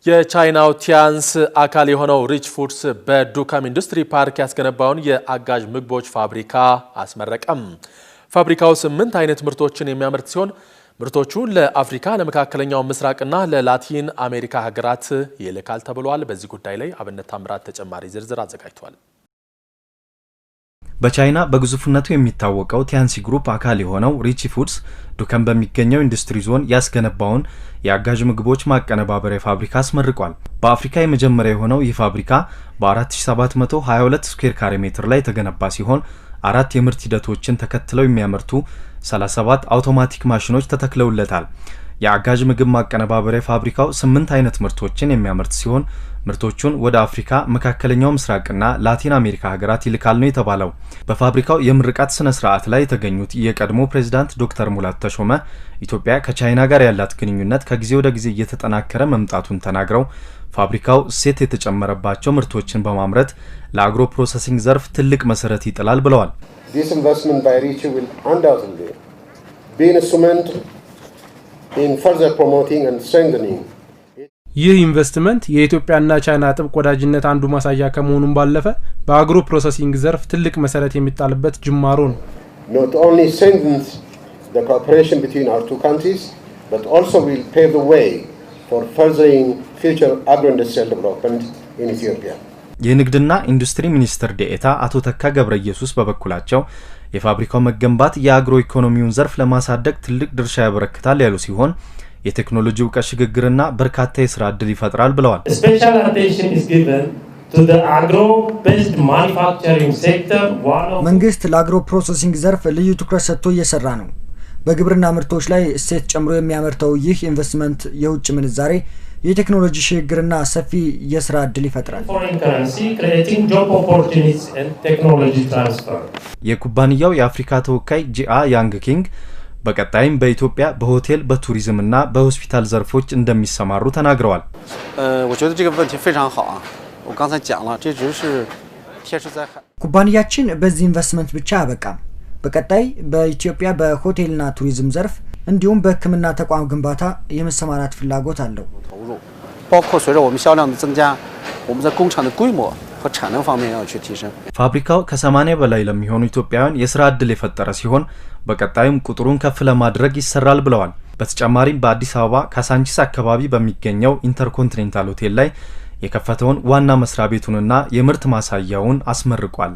የቻይናው ቲያንስ አካል የሆነው ሪች ፉድስ በዱካም ኢንዱስትሪ ፓርክ ያስገነባውን የአጋዥ ምግቦች ፋብሪካ አስመረቀም። ፋብሪካው 8 አይነት ምርቶችን የሚያመርት ሲሆን ምርቶቹ ለአፍሪካ፣ ለመካከለኛው ምስራቅና ለላቲን አሜሪካ ሀገራት ይልካል ተብሏል። በዚህ ጉዳይ ላይ አብነት ታምራት ተጨማሪ ዝርዝር አዘጋጅቷል። በቻይና በግዙፍነቱ የሚታወቀው ቲያንሲ ግሩፕ አካል የሆነው ሪች ፉድስ ዱካም በሚገኘው ኢንዱስትሪ ዞን ያስገነባውን የአጋዥ ምግቦች ማቀነባበሪያ ፋብሪካ አስመርቋል። በአፍሪካ የመጀመሪያ የሆነው ይህ ፋብሪካ በ4722 ስኩዌር ካሬ ሜትር ላይ የተገነባ ሲሆን 4 የምርት ሂደቶችን ተከትለው የሚያመርቱ 37 አውቶማቲክ ማሽኖች ተተክለውለታል። የአጋዥ ምግብ ማቀነባበሪያ ፋብሪካው 8 አይነት ምርቶችን የሚያመርት ሲሆን ምርቶቹን ወደ አፍሪካ፣ መካከለኛው ምስራቅና ላቲን አሜሪካ ሀገራት ይልካል ነው የተባለው። በፋብሪካው የምርቃት ስነ ስርዓት ላይ የተገኙት የቀድሞ ፕሬዝዳንት ዶክተር ሙላቱ ተሾመ ኢትዮጵያ ከቻይና ጋር ያላት ግንኙነት ከጊዜ ወደ ጊዜ እየተጠናከረ መምጣቱን ተናግረው ፋብሪካው እሴት የተጨመረባቸው ምርቶችን በማምረት ለአግሮ ፕሮሰሲንግ ዘርፍ ትልቅ መሰረት ይጥላል ብለዋል። This investment by Rich will undoubtedly be an instrument in further promoting and strengthening. ይህ ኢንቨስትመንት የኢትዮጵያና ቻይና ጥብቅ ወዳጅነት አንዱ ማሳያ ከመሆኑም ባለፈ በአግሮ ፕሮሰሲንግ ዘርፍ ትልቅ መሰረት የሚጣልበት ጅማሮ ነው። Not only strengthens the cooperation between our two countries, but also will pave the way for furthering future agro-industrial development in Ethiopia. የንግድና ኢንዱስትሪ ሚኒስትር ዴኤታ አቶ ተካ ገብረ ኢየሱስ በበኩላቸው የፋብሪካው መገንባት የአግሮ ኢኮኖሚውን ዘርፍ ለማሳደግ ትልቅ ድርሻ ያበረክታል ያሉ ሲሆን የቴክኖሎጂ ዕውቀት ሽግግርና በርካታ የሥራ ዕድል ይፈጥራል ብለዋል። Special attention is given to the agro-based manufacturing sector. መንግስት ለአግሮ ፕሮሰሲንግ ዘርፍ ልዩ ትኩረት ሰጥቶ እየሰራ ነው። በግብርና ምርቶች ላይ እሴት ጨምሮ የሚያመርተው ይህ ኢንቨስትመንት የውጭ ምንዛሬ የቴክኖሎጂ ሽግግርና ሰፊ የሥራ ዕድል ይፈጥራል። የኩባንያው የአፍሪካ ተወካይ ጂአ ያንግ ኪንግ በቀጣይም በኢትዮጵያ በሆቴል በቱሪዝምና በሆስፒታል ዘርፎች እንደሚሰማሩ ተናግረዋል። ኩባንያችን በዚህ ኢንቨስትመንት ብቻ አያበቃም። በቀጣይ በኢትዮጵያ በሆቴልና ቱሪዝም ዘርፍ እንዲሁም በሕክምና ተቋም ግንባታ የመሰማራት ፍላጎት አለው። ፋብሪካው ከ80 በላይ ለሚሆኑ ኢትዮጵያውያን የሥራ ዕድል የፈጠረ ሲሆን በቀጣይም ቁጥሩን ከፍ ለማድረግ ይሰራል ብለዋል። በተጨማሪም በአዲስ አበባ ካሳንቺስ አካባቢ በሚገኘው ኢንተርኮንቲኔንታል ሆቴል ላይ የከፈተውን ዋና መስሪያ ቤቱንና የምርት ማሳያውን አስመርቋል።